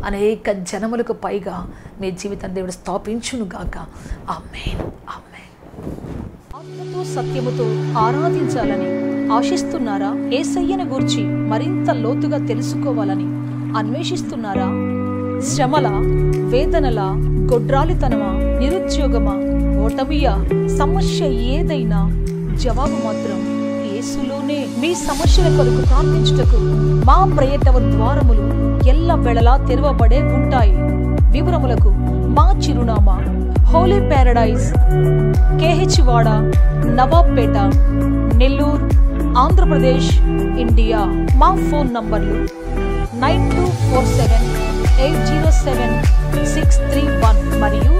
అనేక జనములకు పైగా మీ జీవితాన్ని దేవుడు స్థాపించును గాక. ఆమేన్, ఆమేన్. ఆత్మతో సత్యముతో ఆరాధించాలని ఆశిస్తున్నారా? యేసయ్యను గూర్చి మరింత లోతుగా తెలుసుకోవాలని అన్వేషిస్తున్నారా? శ్రమల, వేదనల, గొడ్రాలితనమా, నిరుద్యోగమా, ఓటమియా, సమస్య ఏదైనా జవాబు మాత్రం యేసులోనే. మీ సమస్యల కొరకు ప్రార్థించుటకు మా ప్రయత్న ద్వారములు ఎల్ల వేళలా తెరవబడే ఉంటాయి. వివరములకు మా చిరునామా హోలీ ప్యారడైజ్, KH వాడ, నవాబ్పేట, నెల్లూరు, ఆంధ్రప్రదేశ్, ఇండియా. మా ఫోన్ నంబర్లు 9247807631 మరియు